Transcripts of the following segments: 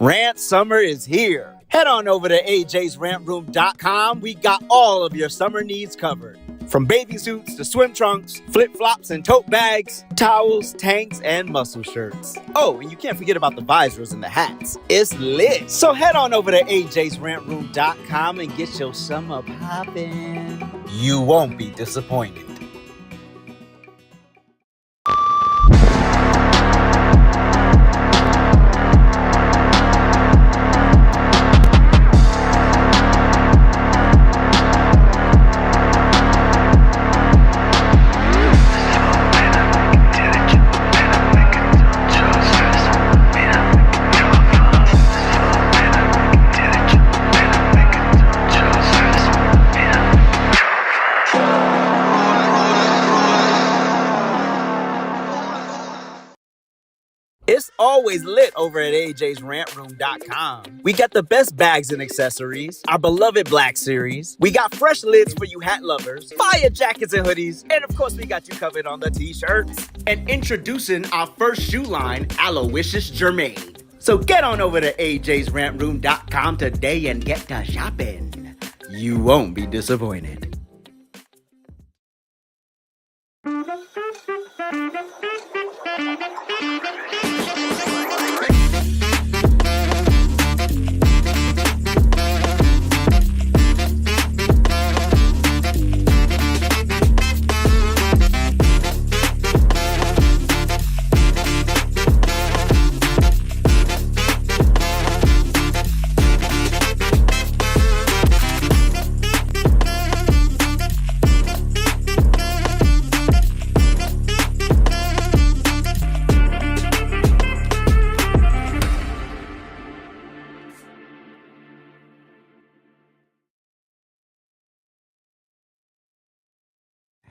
Rant summer is here. Head on over to ajsrantroom.com. We got all of your summer needs covered. From bathing suits to swim trunks, flip-flops and tote bags, towels, tanks, and muscle shirts. Oh, and you can't forget about the visors and the hats. It's lit. So head on over to ajsrantroom.com and get your summer poppin'. You won't be disappointed. It's always lit over at ajsrantroom.com. We got the best bags and accessories, our beloved Black Series. We got fresh lids for you hat lovers, fire jackets and hoodies, and of course we got you covered on the t-shirts. And introducing our first shoe line, Aloysius Germain. So get on over to ajsrantroom.com today and get to shopping. You won't be disappointed.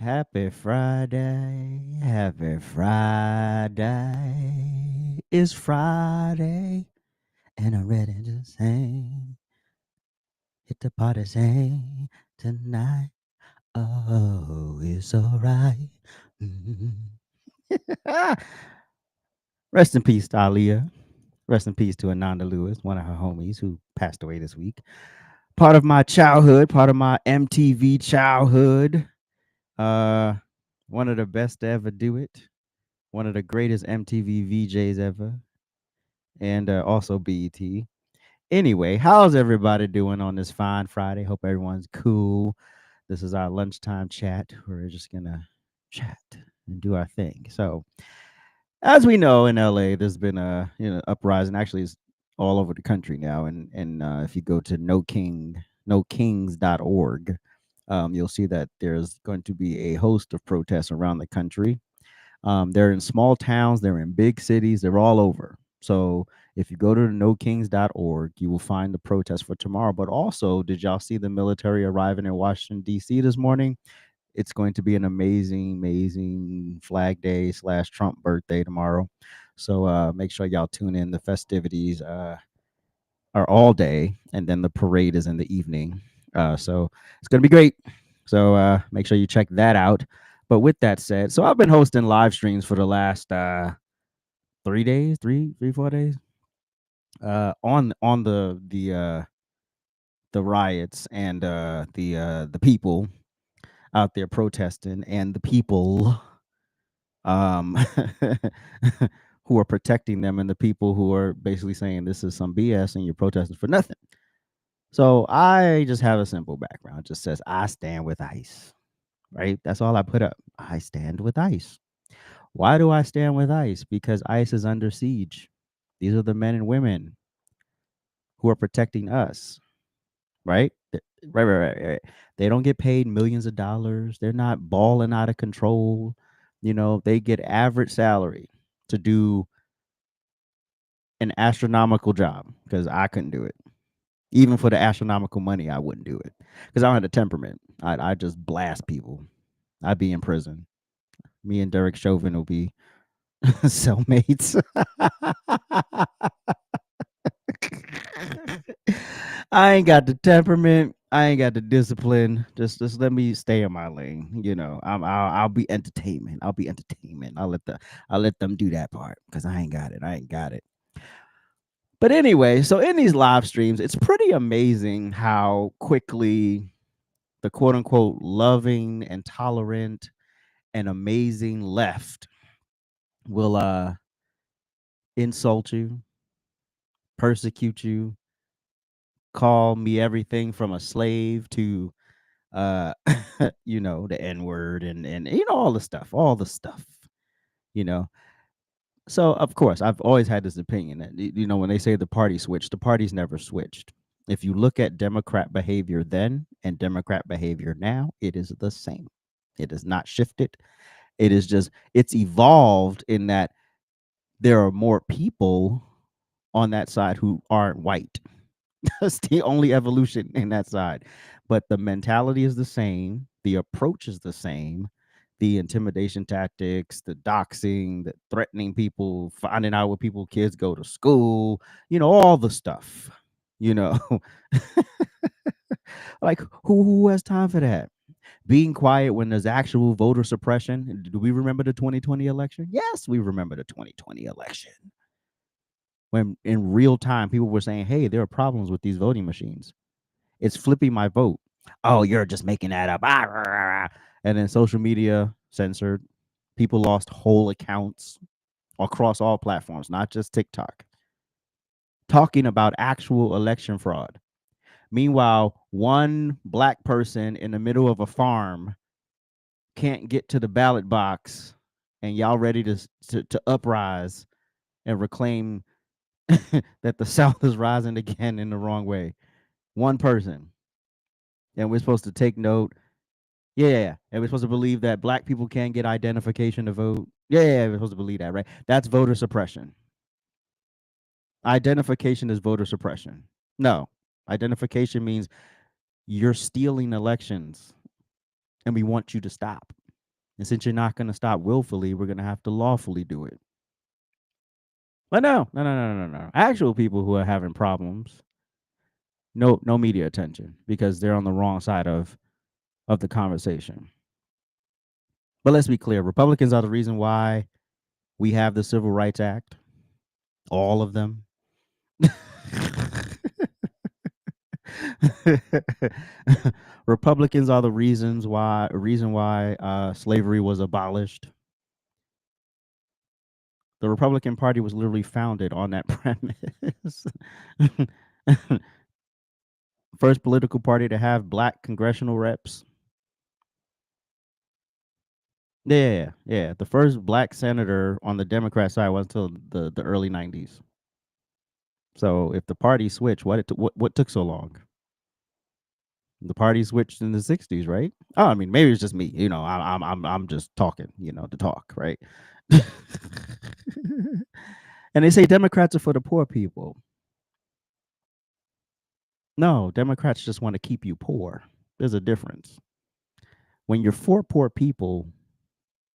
Happy Friday, happy Friday. It's Friday, and I'm ready to sing. Hit the party, sing tonight. Oh, it's alright. Rest in peace, Thalia. Rest in peace to Ananda Lewis, one of her homies who passed away this week. Part of my childhood, part of my MTV childhood. One of the best to ever do it. One of the greatest MTV VJs ever. And also BET. Anyway, how's everybody doing on this fine Friday? Hope everyone's cool. This is our lunchtime chat. We're just gonna chat and do our thing. So, as we know, in LA, there's been a uprising. Actually, it's all over the country now. And if you go to nokings.org, you'll see that there's going to be a host of protests around the country. They're in small towns, they're in big cities, they're all over. So if you go to nokings.org, you will find the protest for tomorrow. But also, did y'all see the military arriving in Washington, D.C. this morning? It's going to be an amazing Flag Day / Trump birthday tomorrow. So make sure y'all tune in. The festivities are all day, and then the parade is in the evening. So it's going to be great. So make sure you check that out. But with that said, so I've been hosting live streams for the last 4 days on the riots and the people out there protesting, and the people who are protecting them, and the people who are basically saying this is some BS and you're protesting for nothing. So I just have a simple background. It just says I stand with ICE. Right? That's all I put up. I stand with ICE. Why do I stand with ICE? Because ICE is under siege. These are the men and women who are protecting us. Right? Right. They don't get paid millions of dollars. They're not balling out of control. They get average salary to do an astronomical job, because I couldn't do it. Even for the astronomical money, I wouldn't do it, because I don't have the temperament. I'd just blast people. I'd be in prison. Me and Derek Chauvin will be cellmates. I ain't got the temperament. I ain't got the discipline. Just let me stay in my lane. I'll be entertainment. I'll be entertainment. I'll let them do that part, because I ain't got it. But anyway, so in these live streams, it's pretty amazing how quickly the quote unquote loving and tolerant and amazing left will insult you, persecute you, call me everything from a slave to uh the N word and all all the stuff, you know. So of course, I've always had this opinion that when they say the party switched, the party's never switched. If you look at Democrat behavior then and Democrat behavior now, it is the same. It is not shifted. It is just it's evolved in that there are more people on that side who aren't white. That's the only evolution in that side. But the mentality is the same. The approach is the same. The intimidation tactics, the doxing, the threatening people, finding out where people kids go to school, all the stuff. You know, like who has time for that? Being quiet when there's actual voter suppression. Do we remember the 2020 election? Yes, we remember the 2020 election. When in real time people were saying, hey, there are problems with these voting machines. It's flipping my vote. Oh, you're just making that up. And then social media censored. People lost whole accounts across all platforms, not just TikTok, talking about actual election fraud. Meanwhile, one black person in the middle of a farm can't get to the ballot box, and y'all ready to uprise and reclaim that the South is rising again in the wrong way. One person. And we're supposed to take note. Yeah. And we're supposed to believe that black people can't get identification to vote. Yeah, we're supposed to believe that, right? That's voter suppression. Identification is voter suppression. No. Identification means you're stealing elections and we want you to stop. And since you're not going to stop willfully, we're going to have to lawfully do it. But no. Actual people who are having problems, no media attention because they're on the wrong side of the conversation. But let's be clear, Republicans are the reason why we have the Civil Rights Act. All of them. Republicans are the reason why slavery was abolished. The Republican Party was literally founded on that premise. First political party to have black congressional reps. Yeah. The first black senator on the Democrat side was until the early 90s. So if the party switched, what took so long? The party switched in the 60s, right? Oh, I mean, maybe it's just me. I'm just talking, to talk, right? And they say Democrats are for the poor people. No, Democrats just want to keep you poor. There's a difference. When you're for poor people,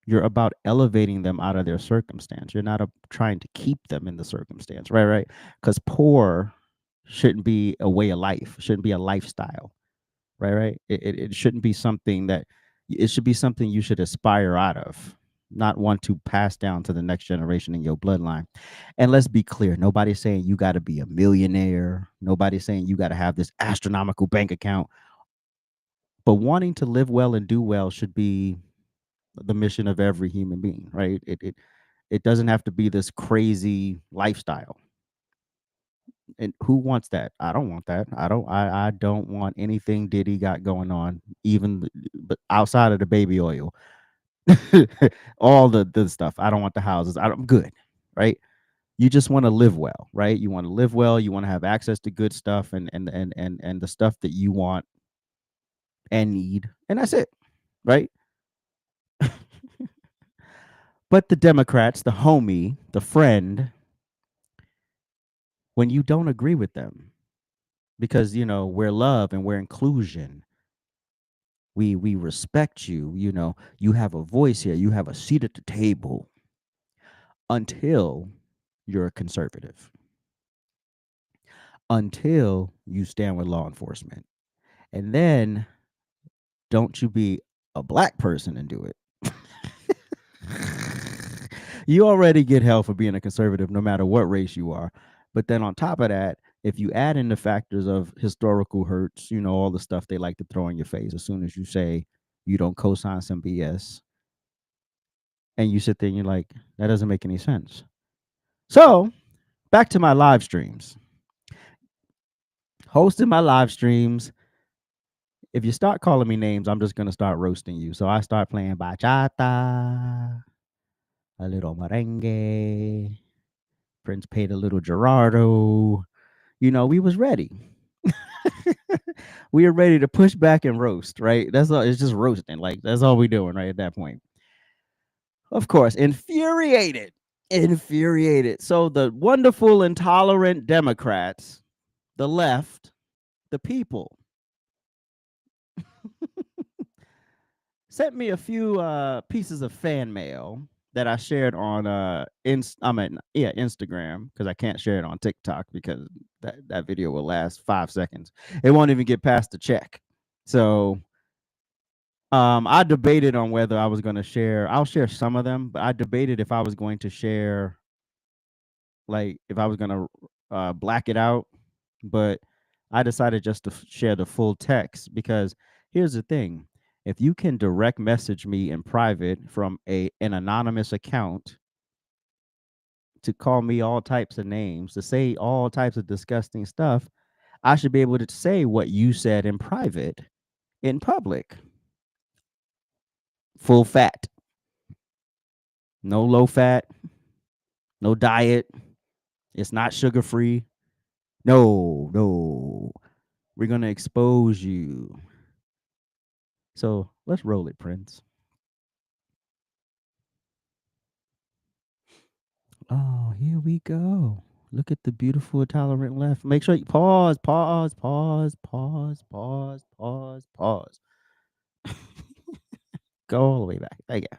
you're about elevating them out of their circumstance. You're not trying to keep them in the circumstance, right? Because poor shouldn't be a way of life, shouldn't be a lifestyle, right? It shouldn't be something that it should be something you should aspire out of, not want to pass down to the next generation in your bloodline. And let's be clear, nobody's saying you got to be a millionaire. Nobody's saying you got to have this astronomical bank account. But wanting to live well and do well should be the mission of every human being, right? It doesn't have to be this crazy lifestyle. And who wants that? I don't want that. I don't want anything Diddy got going on, even but outside of the baby oil. All the stuff. I don't want the houses. I'm good, right? You just want to live well, right? You want to live well, you want to have access to good stuff and the stuff that you want and need. And that's it, right? But the Democrats, the homie, the friend, when you don't agree with them, because we're love and we're inclusion, we respect you, you have a voice here, you have a seat at the table, until you're a conservative, until you stand with law enforcement, and then don't you be a black person and do it. You already get hell for being a conservative no matter what race you are. But then on top of that, if you add in the factors of historical hurts, all the stuff they like to throw in your face as soon as you say you don't co-sign some BS, and you sit there and you're like, that doesn't make any sense. So back to my live streams. Hosting my live streams. If you start calling me names, I'm just gonna start roasting you. So I start playing bachata, a little merengue. Prince paid a little Gerardo. We was ready. We are ready to push back and roast, right? That's all. It's just roasting. Like that's all we doing right at that point. Of course, infuriated. So the wonderful, intolerant Democrats, the left, the people, sent me a few pieces of fan mail that I shared on Instagram, because I can't share it on TikTok because that video will last 5 seconds. It won't even get past the check. So I debated on whether I was going to share. I'll share some of them, but I debated if I was going to share, like if I was going to black it out, but I decided just to share the full text, because here's the thing. If you can direct message me in private from an anonymous account to call me all types of names, to say all types of disgusting stuff, I should be able to say what you said in private in public. Full fat, no low fat, no diet. It's not sugar free. No. We're going to expose you. So let's roll it, Prince. Oh, here we go. Look at the beautiful tolerant left. Make sure you pause. Go all the way back. There you go.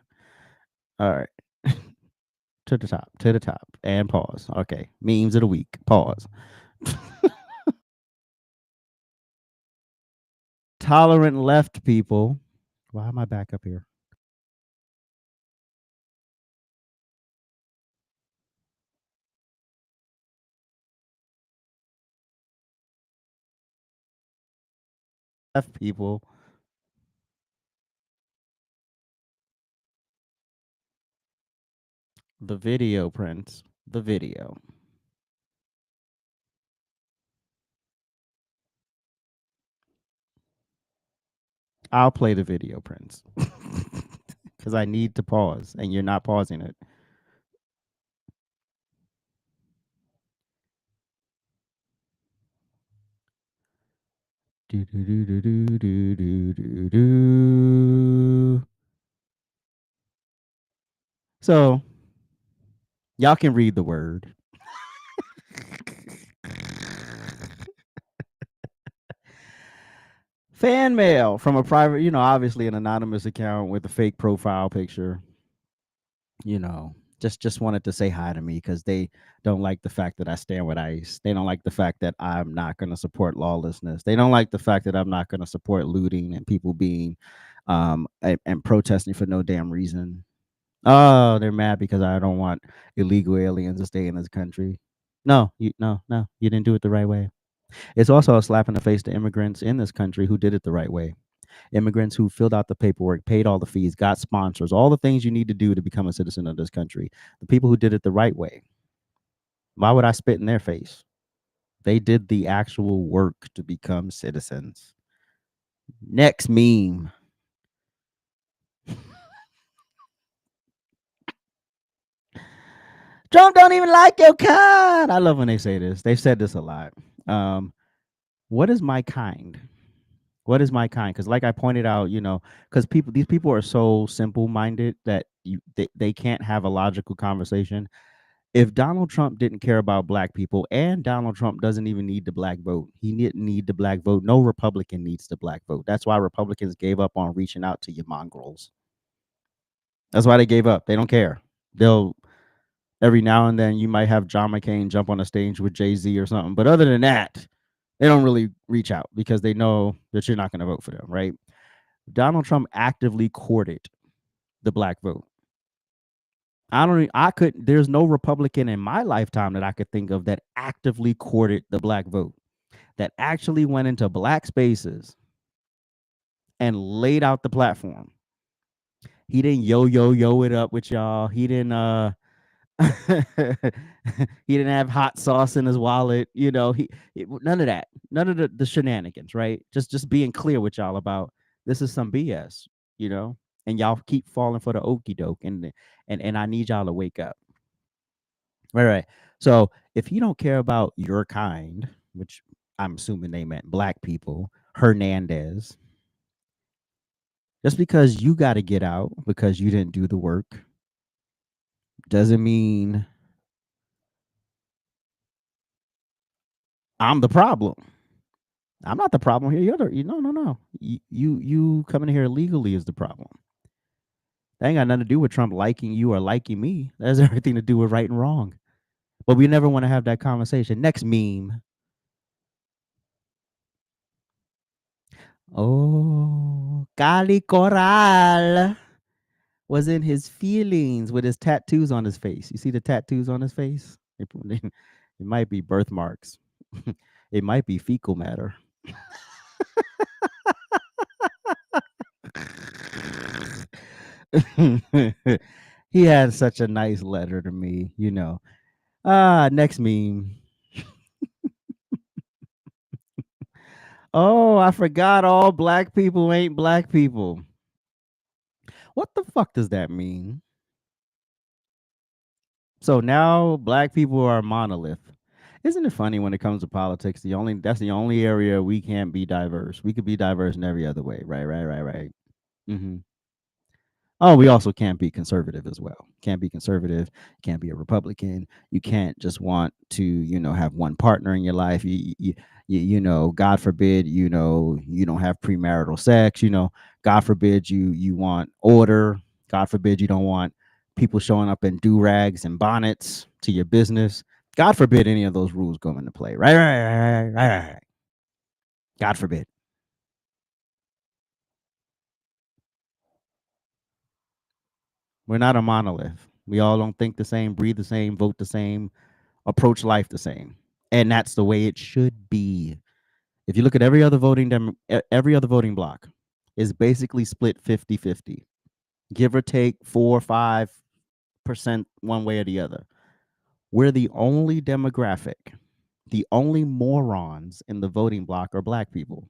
All right. To the top, and pause. Okay. Memes of the week. Pause. Tolerant left people. Why am I back up here? Left people. The video, Prince. The video. I'll play the video, Prince. Because I need to pause, and you're not pausing it. Do, do, do, do, do, do, do, do. So, y'all can read the word. Fan mail from a private, obviously an anonymous account with a fake profile picture. Just wanted to say hi to me because they don't like the fact that I stand with ICE. They don't like the fact that I'm not going to support lawlessness. They don't like the fact that I'm not going to support looting and people being and protesting for no damn reason. Oh, they're mad because I don't want illegal aliens to stay in this country. No, you didn't do it the right way. It's also a slap in the face to immigrants in this country who did it the right way. Immigrants who filled out the paperwork, paid all the fees, got sponsors, all the things you need to do to become a citizen of this country. The people who did it the right way. Why would I spit in their face? They did the actual work to become citizens. Next meme. Trump don't even like your kind. I love when they say this. They've said this a lot. What is my kind? What is my kind? Because like I pointed out, because these people are so simple minded that they can't have a logical conversation. If Donald Trump didn't care about black people, and Donald Trump doesn't even need the black vote, he didn't need the black vote. No Republican needs the black vote. That's why Republicans gave up on reaching out to you mongrels. That's why they gave up. They don't care. They'll every now and then you might have John McCain jump on a stage with Jay-Z or something. But other than that, they don't really reach out because they know that you're not going to vote for them, right? Donald Trump actively courted the black vote. I could there's no Republican in my lifetime that I could think of that actively courted the black vote, that actually went into black spaces and laid out the platform. He didn't yo it up with y'all. He didn't he didn't have hot sauce in his wallet. None of that. None of the shenanigans, right? Just being clear with y'all about this is some BS, you know? And y'all keep falling for the okey doke and I need y'all to wake up. Right. So if you don't care about your kind, which I'm assuming they meant black people, Hernandez, just because you got to get out because you didn't do the work doesn't mean I'm the problem. I'm not the problem here. You're no. You coming here illegally is the problem. That ain't got nothing to do with Trump liking you or liking me. That has everything to do with right and wrong. But we never want to have that conversation. Next meme. Oh, Cali Coral was in his feelings with his tattoos on his face. You see the tattoos on his face? It might be birthmarks. It might be fecal matter. He had such a nice letter to me. Next meme. Oh, I forgot all black people ain't black people. What the fuck does that mean? So now black people are a monolith. Isn't it funny when it comes to politics? That's the only area we can't be diverse. We could be diverse in every other way. Right. Hmm. Oh, we also can't be conservative as well. Can't be conservative. Can't be a Republican. You can't just want to have one partner in your life. God forbid, you don't have premarital sex. God forbid you want order. God forbid you don't want people showing up in do rags and bonnets to your business. God forbid any of those rules go into play. Right. God forbid. We're not a monolith. We all don't think the same, breathe the same, vote the same, approach life the same. And that's the way it should be. If you look at every other voting block is basically split 50-50, give or take 4 or 5% one way or the other. We're the only demographic, the only morons in the voting block are black people.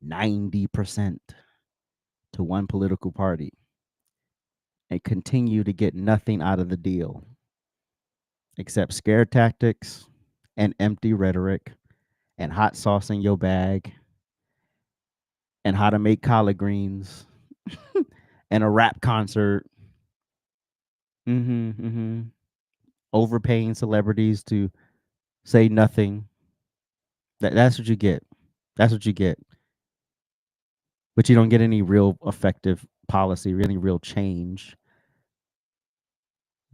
90% to one political party and continue to get nothing out of the deal except scare tactics and empty rhetoric and hot sauce in your bag and how to make collard greens and a rap concert. Mm-hmm. Overpaying celebrities to say nothing. That's what you get. That's what you get. But you don't get any real effective policy, any real change.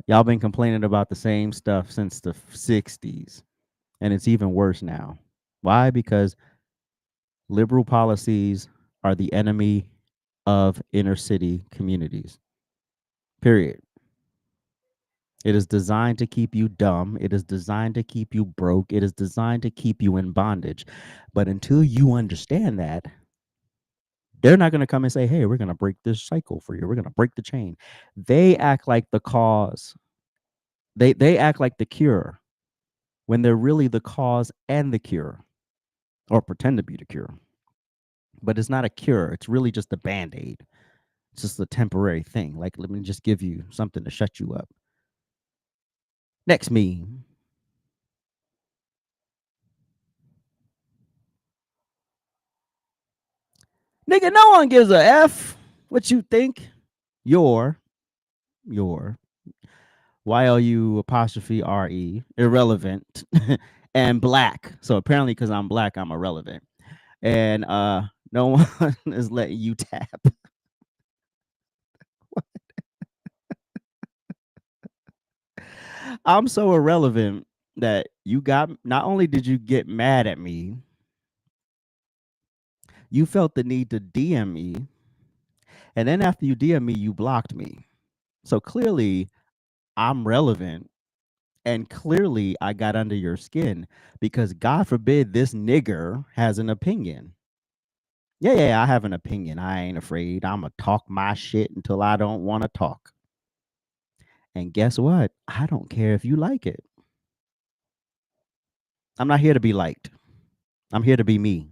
Y'all been complaining about the same stuff since the 60s, and it's even worse now. Why? Because liberal policies are the enemy of inner city communities. Period. It is designed to keep you dumb. It is designed to keep you broke. It is designed to keep you in bondage. But until you understand that, they're not going to come and say, hey, we're going to break this cycle for you. We're going to break the chain. They act like the cause. They act like the cure when they're really the cause and the cure, or pretend to be the cure. But it's not a cure. It's really just a band-aid. It's just a temporary thing. Like, let me just give you something to shut you up. Next meme. Nigga, no one gives a F what you think. Your YLU apostrophe RE, irrelevant, and black. So apparently, because I'm black, I'm irrelevant. And no one is letting you tap. I'm so irrelevant that not only did you get mad at me, you felt the need to DM me. And then after you DM me, you blocked me. So clearly, I'm relevant. And clearly I got under your skin because God forbid this nigger has an opinion. Yeah, I have an opinion. I ain't afraid. I'm going to talk my shit until I don't want to talk. And guess what? I don't care if you like it. I'm not here to be liked. I'm here to be me.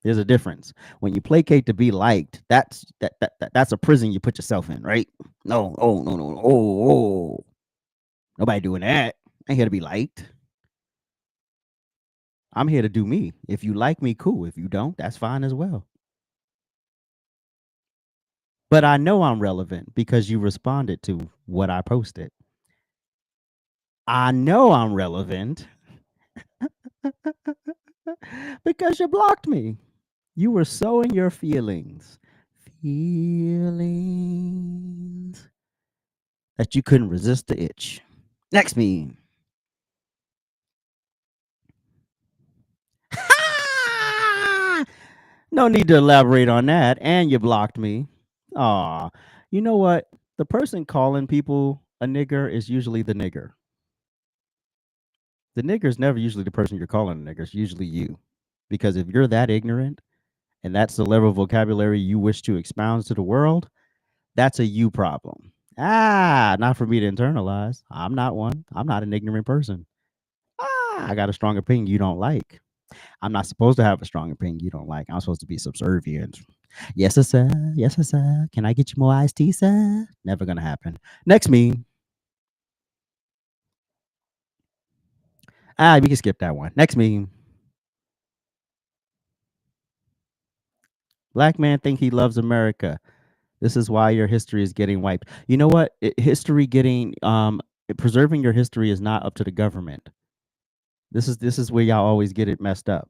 There's a difference. When you placate to be liked, that's a prison you put yourself in, right? No, oh no, no, oh. Nobody doing that. I ain't here to be liked. I'm here to do me. If you like me, cool. If you don't, that's fine as well. But I know I'm relevant because you responded to what I posted. I know I'm relevant because you blocked me. You were sowing your feelings. Feelings that you couldn't resist the itch. Next meme. No need to elaborate on that. And you blocked me. Aw. You know what? The person calling people a nigger is usually the nigger. The nigger is never usually the person you're calling a nigger. It's usually you. Because if you're that ignorant and that's the level of vocabulary you wish to expound to the world, that's a you problem. Not for me to internalize. I'm not one. I'm not an ignorant person. I got a strong opinion you don't like. I'm not supposed to have a strong opinion you don't like. I'm supposed to be subservient. Yes, sir. Yes, sir. Can I get you more iced tea, sir? Never gonna happen. Next meme. We can skip that one. Next meme. Black man think he loves America. This is why your history is getting wiped. You know what? History getting preserving your history is not up to the government. This is where y'all always get it messed up.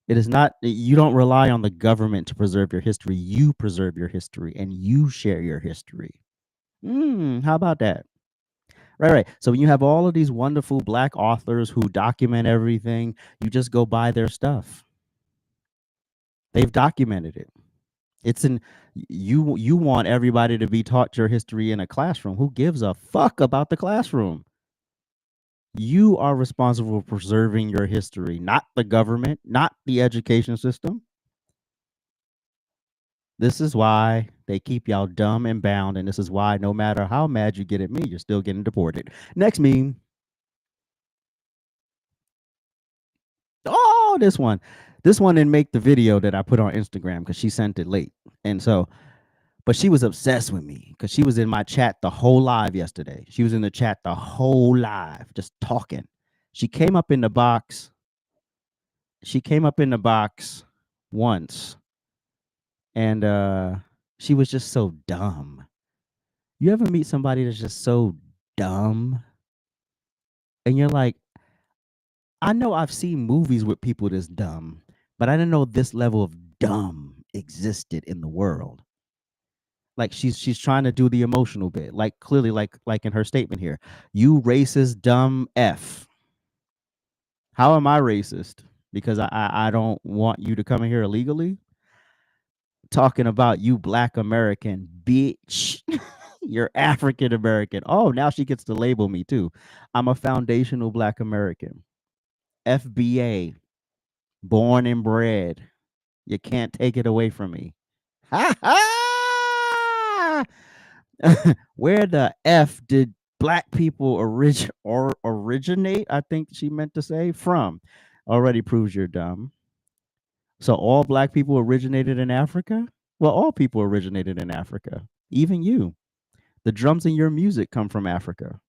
It is not. You don't rely on the government to preserve your history. You preserve your history and you share your history. How about that? Right. So when you have all of these wonderful black authors who document everything, you just go buy their stuff. They've documented it. It's in you want everybody to be taught your history in a classroom. Who gives a fuck about the classroom? You are responsible for preserving your history, not the government, not the education system. This is why they keep y'all dumb and bound, and this is why no matter how mad you get at me, you're still getting deported. Next meme. Oh, this one. This one didn't make the video that I put on Instagram because she sent it late. And so, but she was obsessed with me because she was in my chat the whole live yesterday. She was in the chat the whole live, just talking. She came up in the box. She came up in the box once, and she was just so dumb. You ever meet somebody that's just so dumb? And you're like, I know I've seen movies with people this dumb, but I didn't know this level of dumb existed in the world. Like she's trying to do the emotional bit, like clearly, like in her statement here, you racist dumb f. How am I racist? Because I don't want you to come in here illegally. Talking about you black American bitch. You're African American. Oh, now she gets to label me too. I'm a foundational black American. FBA, born and bred. You can't take it away from me. Ha ha! Where the F did black people originate? I think she meant to say from. Already proves you're dumb. So all black people originated in Africa? Well, all people originated in Africa. Even you. The drums in your music come from Africa.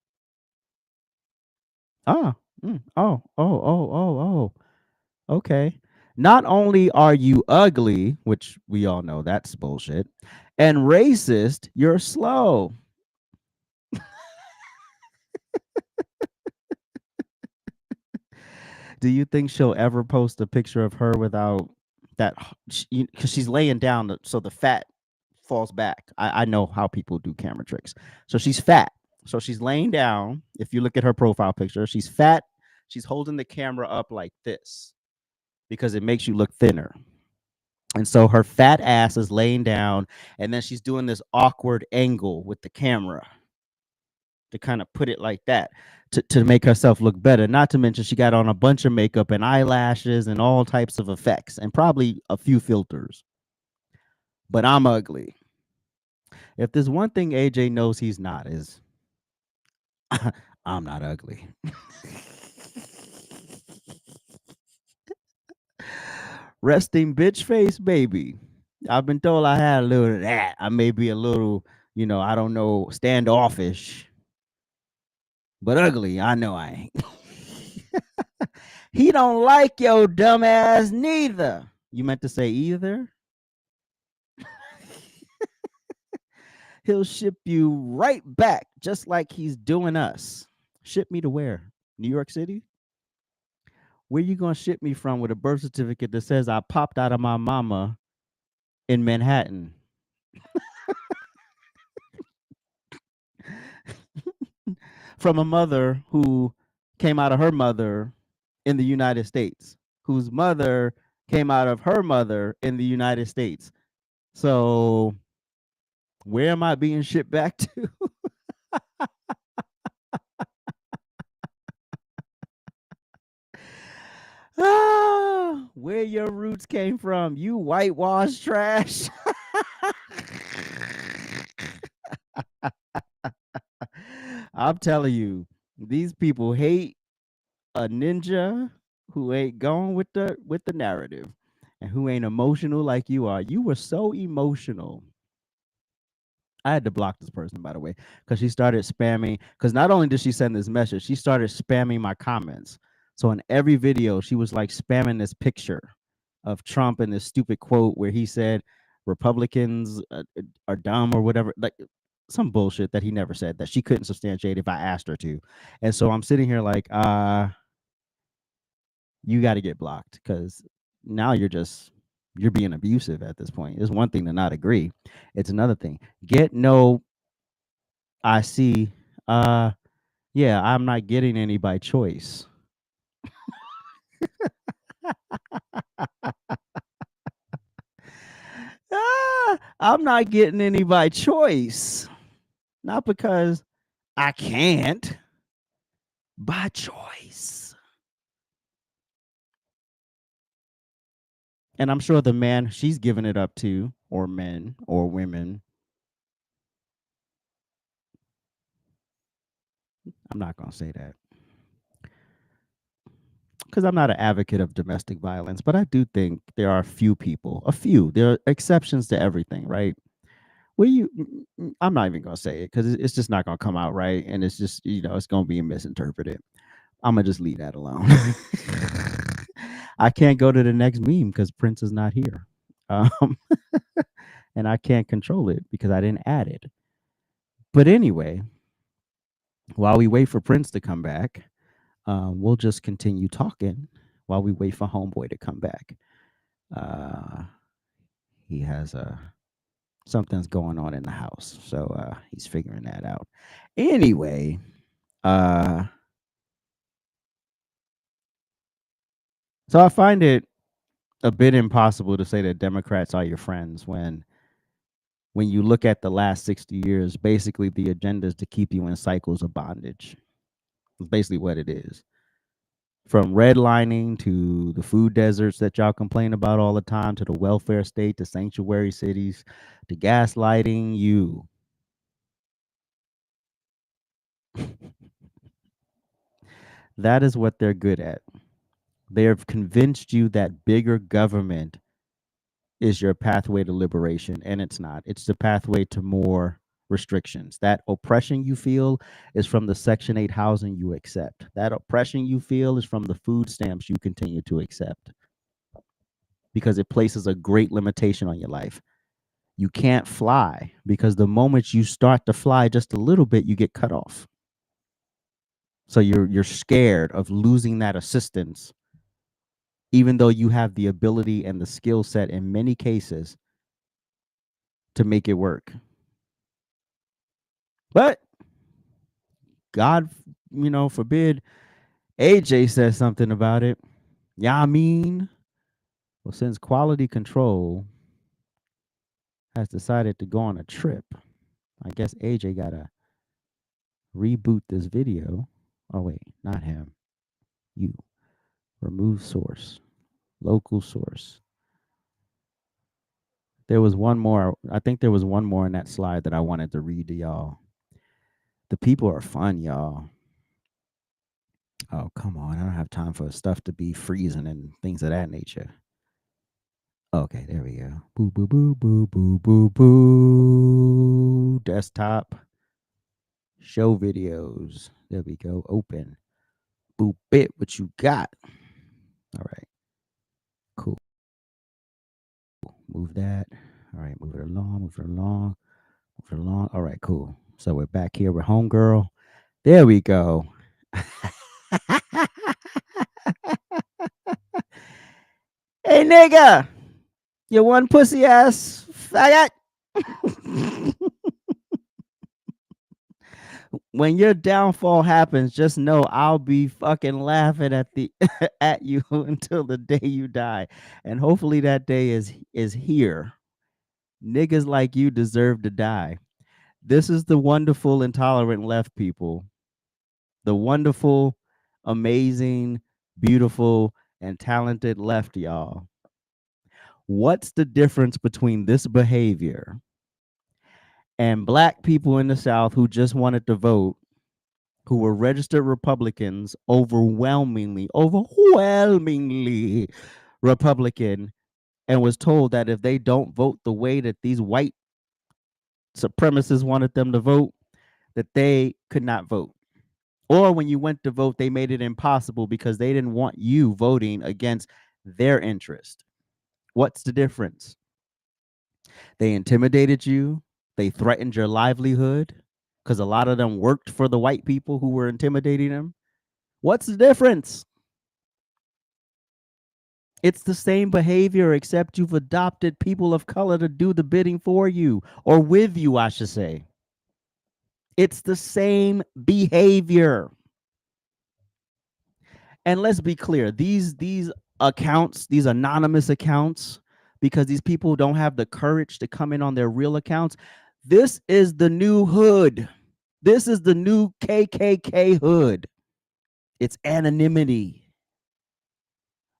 Ah. Oh. Okay. Not only are you ugly, which we all know that's bullshit, and racist, you're slow. Do you think she'll ever post a picture of her without that? Because she's laying down, so the fat falls back. I know how people do camera tricks. So she's fat. So she's laying down. If you look at her profile picture, she's fat. She's holding the camera up like this because it makes you look thinner. And so her fat ass is laying down, and then she's doing this awkward angle with the camera to kind of put it like that to make herself look better. Not to mention she got on a bunch of makeup and eyelashes and all types of effects and probably a few filters. But I'm ugly. If there's one thing AJ knows he's not is I'm not ugly. Resting bitch face, baby. I've been told I had a little of that. I may be a little, I don't know, standoffish, but ugly, I know I ain't. He don't like your dumb ass neither. You meant to say either? He'll ship you right back, just like he's doing us. Ship me to where? New York City? Where you gonna ship me from with a birth certificate that says I popped out of my mama in Manhattan? From a mother who came out of her mother in the United States, whose mother came out of her mother in the United States. So where am I being shipped back to? Where your roots came from, you whitewash trash. I'm telling you, these people hate a ninja who ain't going with the narrative and who ain't emotional like you are. You were so emotional. I had to block this person, by the way, because she started spamming. Because not only did she send this message, she started spamming my comments. So in every video, she was like spamming this picture of Trump and this stupid quote where he said Republicans are dumb or whatever, like some bullshit that he never said that she couldn't substantiate if I asked her to. And so I'm sitting here like, you got to get blocked because now you're being abusive at this point. It's one thing to not agree. It's another thing. Get no I see. Yeah, I'm not getting any by choice. I'm not getting any by choice. Not because I can't, by choice. And I'm sure the man she's giving it up to, or men or women, I'm not going to say that because I'm not an advocate of domestic violence, but I do think there are there are exceptions to everything, right? Well, I'm not even gonna say it because it's just not gonna come out right, and it's just it's gonna be misinterpreted. I'm gonna just leave that alone. I can't go to the next meme because Prince is not here, um, and I can't control it because I didn't add it. But anyway, while we wait for Prince to come back, we'll just continue talking while we wait for Homeboy to come back. He has something's going on in the house, so he's figuring that out. Anyway, so I find it a bit impossible to say that Democrats are your friends when you look at the last 60 years, basically the agenda is to keep you in cycles of bondage. It's basically what it is. From redlining to the food deserts that y'all complain about all the time, to the welfare state, to sanctuary cities, to gaslighting you. That is what they're good at. They have convinced you that bigger government is your pathway to liberation, and it's not. It's the pathway to more restrictions. That oppression you feel is from the Section 8 housing you accept. That oppression you feel is from the food stamps you continue to accept because it places a great limitation on your life. You can't fly because the moment you start to fly just a little bit, you get cut off. So you're scared of losing that assistance, even though you have the ability and the skill set in many cases to make it work. But God, forbid AJ says something about it. Yeah, I mean, well, since quality control has decided to go on a trip, I guess AJ gotta reboot this video. Oh wait, not him. You. Remove source. Local source. There was one more. I think there was one more in that slide that I wanted to read to y'all. The people are fun, y'all. Oh, come on. I don't have time for stuff to be freezing and things of that nature. Okay, there we go. Boo, boo, boo, boo, boo, boo, boo. Desktop. Show videos. There we go. Open. Boop it. What you got? All right. Cool. Move that. All right. Move it along. Move it along. Move it along. All right. Cool. So we're back here with Homegirl. There we go. Hey, nigga. You one pussy ass faggot. When your downfall happens, just know I'll be fucking laughing at the at you until the day you die. And hopefully that day is here. Niggas like you deserve to die. This is the wonderful intolerant left, people. The wonderful, amazing, beautiful, and talented left, y'all. What's the difference between this behavior and black people in the South who just wanted to vote, who were registered Republicans, overwhelmingly Republican, and was told that if they don't vote the way that these white supremacists wanted them to vote, that they could not vote. Or when you went to vote, they made it impossible because they didn't want you voting against their interest. What's the difference? They intimidated you. They threatened your livelihood because a lot of them worked for the white people who were intimidating them. What's the difference? It's the same behavior, except you've adopted people of color to do the bidding for you, or with you, I should say. It's the same behavior. And let's be clear, these accounts, these anonymous accounts, because these people don't have the courage to come in on their real accounts, this is the new hood. This is the new KKK hood. It's anonymity.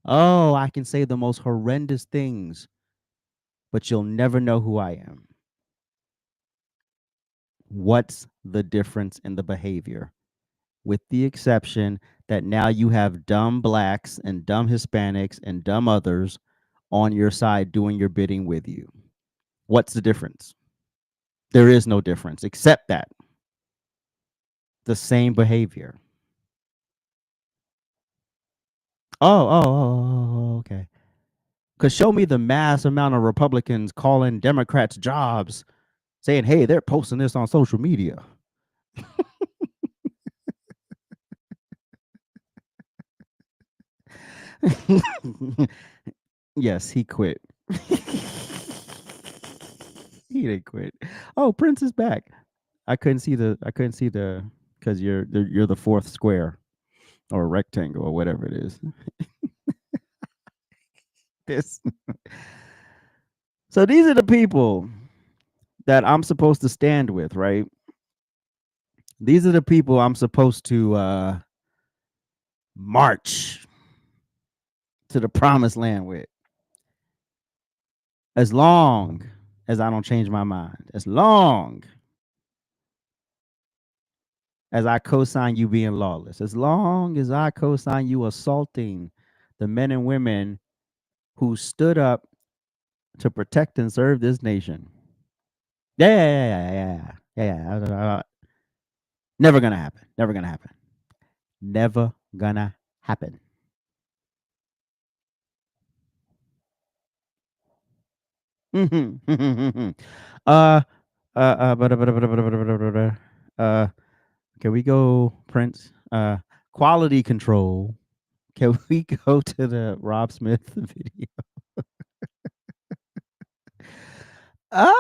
Oh, I can say the most horrendous things, but you'll never know who I am. What's the difference in the behavior? With the exception that now you have dumb blacks and dumb Hispanics and dumb others on your side doing your bidding with you. What's the difference? There is no difference except that the same behavior. Okay. Because show me the mass amount of Republicans calling Democrats jobs, saying, hey, they're posting this on social media. Yes, he quit. He didn't quit. Oh, Prince is back. I couldn't see the because you're the fourth square or rectangle or whatever it is. This. So these are the people that I'm supposed to stand with, right? These are the people I'm supposed to march to the promised land with. As long as I don't change my mind, as long as I co-sign you being lawless, as long as I co-sign you assaulting the men and women who stood up to protect and serve this nation. Yeah. Never gonna happen. Never gonna happen. Never gonna happen. uh, can we go, Prince? Quality control. Can we go to the Rob Smith video? Ah!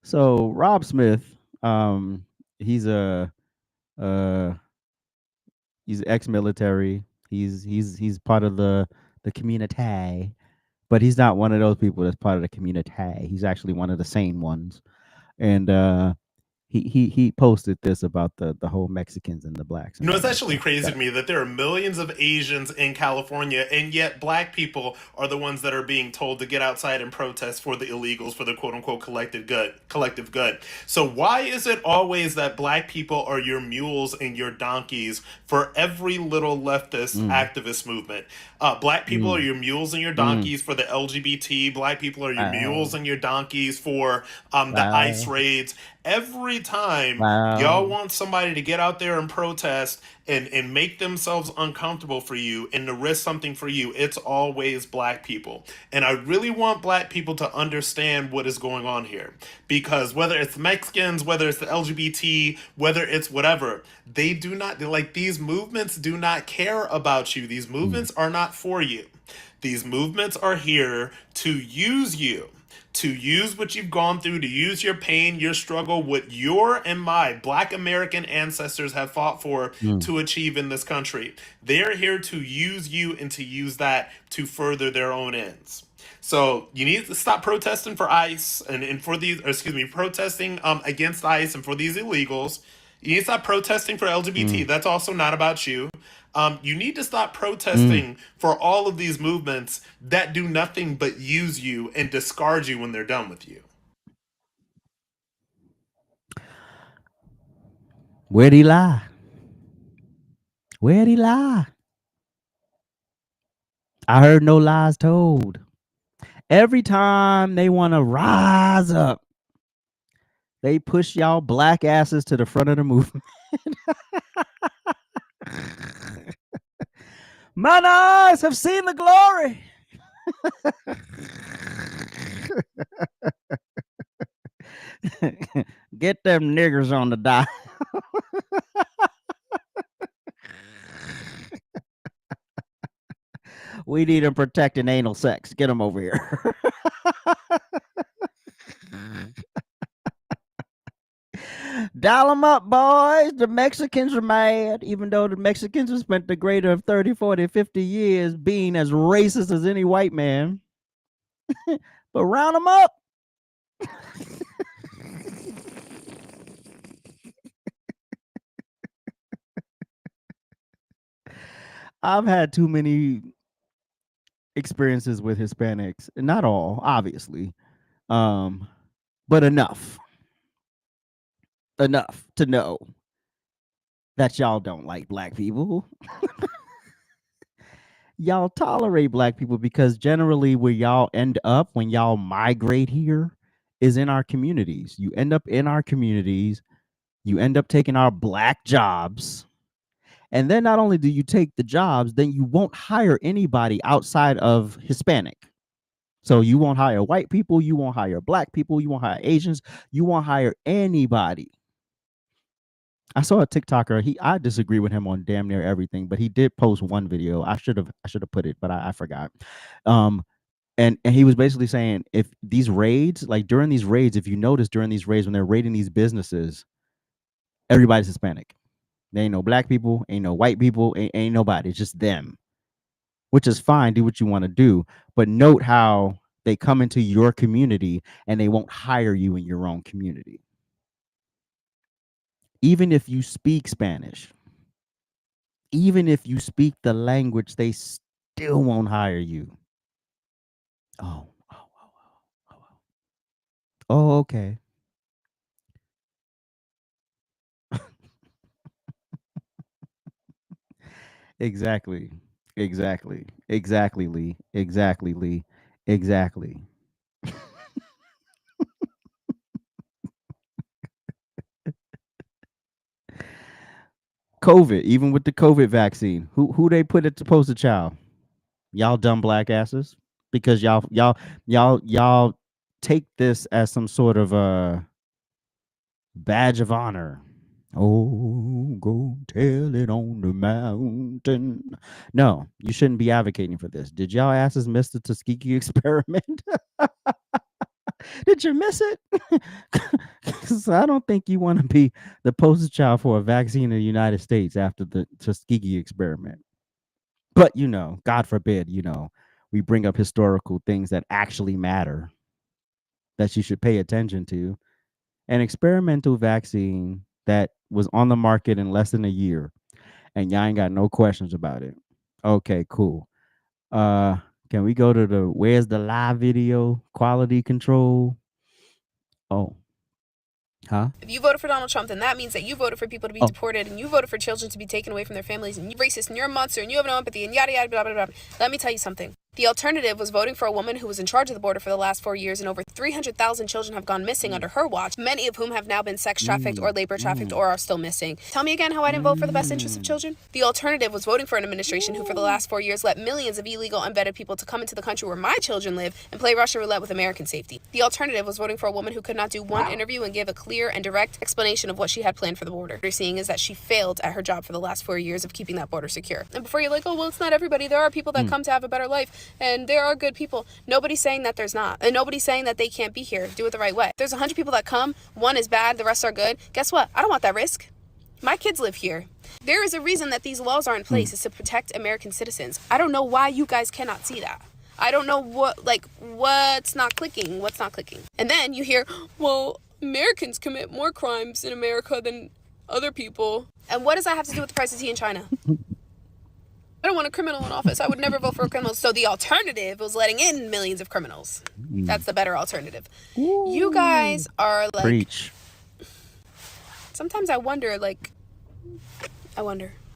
So Rob Smith, he's a he's ex-military. He's part of the community, but he's not one of those people that's part of the community. He's actually one of the sane ones. And he posted this about the whole Mexicans and the blacks You and know, all it's that actually stuff. crazy Got to me that there are millions of Asians in California, and yet black people are the ones that are being told to get outside and protest for the illegals, for the quote unquote collective good. Collective good. So why is it always that black people are your mules and your donkeys for every little leftist mm, activist movement? Black people are mm, your mules and your mm. donkeys for the LGBT. Black people are your mules Wow, and your donkeys for the ICE wow, raids. Every time y'all wow. want somebody to get out there and protest and make themselves uncomfortable for you and to risk something for you, it's always black people. And I really want black people to understand what is going on here. Because whether it's Mexicans, whether it's the LGBT, whether it's whatever, they do not, like, these movements do not care about you. These Mm, movements are not for you. These movements are here to use you, to use what you've gone through, to use your pain, your struggle, what your and my black American ancestors have fought for mm, to achieve in this country. They're here to use you and to use that to further their own ends. So you need to stop protesting for ICE and for these, or excuse me, protesting against ICE and for these illegals. You need to stop protesting for LGBT. mm, That's also not about you. You need to stop mm. protesting for all of these movements that do nothing but use you and discard you when they're done with you. Where'd he lie? Where'd he lie? I heard no lies told. Every time they want to rise up, they push y'all black asses to the front of the movement. Mine eyes have seen the glory. Get them niggers on the dial. We need them protecting anal sex. Get them over here. Dial them up, boys. The Mexicans are mad, even though the Mexicans have spent the greater of 30, 40, 50 years being as racist as any white man. But round them up. I've had too many experiences with Hispanics. Not all, obviously. Um, but enough to know that y'all don't like black people. Y'all tolerate black people because generally where y'all end up when y'all migrate here is in our communities. You end up in our communities, you end up taking our black jobs. And then not only do you take the jobs, then you won't hire anybody outside of Hispanic. So you won't hire white people, you won't hire black people, you won't hire Asians, you won't hire anybody. I saw a TikToker. I disagree with him on damn near everything, but he did post one video. I should have put it, but I forgot. Um, and he was basically saying if these raids, like during these raids, if you notice during these raids when they're raiding these businesses, everybody's Hispanic. There ain't no black people, ain't no white people, ain't nobody. It's just them, which is fine. Do what you want to do, but note how they come into your community and they won't hire you in your own community, even if you speak Spanish. Even if you speak the language, they still won't hire you. Oh, oh, oh, oh, oh, oh, okay. Exactly. Exactly. Exactly, Lee. Exactly, Lee. Exactly. COVID, even with the COVID vaccine, who they put it to poster child? Y'all dumb black asses. Because y'all take this as some sort of a badge of honor. Oh, go tell it on the mountain. No, you shouldn't be advocating for this. Did y'all asses miss the Tuskegee experiment? Did you miss it? 'Cause I don't think you want to be the poster child for a vaccine in the United States after the Tuskegee experiment. But God forbid, we bring up historical things that actually matter that you should pay attention to. an experimental vaccine that was on the market in less than a year, and y'all ain't got no questions about it. Okay, cool. Uh, can we go to the where's the live video quality control? Oh, huh? If you voted for Donald Trump, then that means that you voted for people to be deported, and you voted for children to be taken away from their families, and you're racist, and you're a monster, and you have no empathy, and yada yada blah blah blah. Let me tell you something. The alternative was voting for a woman who was in charge of the border for the last 4 years, and over 300,000 children have gone missing under her watch, many of whom have now been sex trafficked or labor trafficked or are still missing. Tell me again how I didn't vote for the best interests of children? The alternative was voting for an administration who for the last 4 years let millions of illegal, unvetted people to come into the country where my children live and play Russian roulette with American safety. The alternative was voting for a woman who could not do one interview and give a clear and direct explanation of what she had planned for the border. What you're seeing is that she failed at her job for the last 4 years of keeping that border secure. And before you're like, oh, well, it's not everybody. There are people that come to have a better life, and there are good people. Nobody's saying that there's not. And nobody's saying that they can't be here. Do it the right way. There's 100 people that come. One is bad. The rest are good. Guess what? I don't want that risk. My kids live here. There is a reason that these laws are in place, is to protect American citizens. I don't know why you guys cannot see that. I don't know what's not clicking. What's not clicking. And then you hear, well, Americans commit more crimes in America than other people. And what does that have to do with the price of tea in China? I don't want a criminal in office. I would never vote for a criminal. So the alternative was letting in millions of criminals. That's the better alternative. Ooh. You guys are like... Preach. Sometimes I wonder.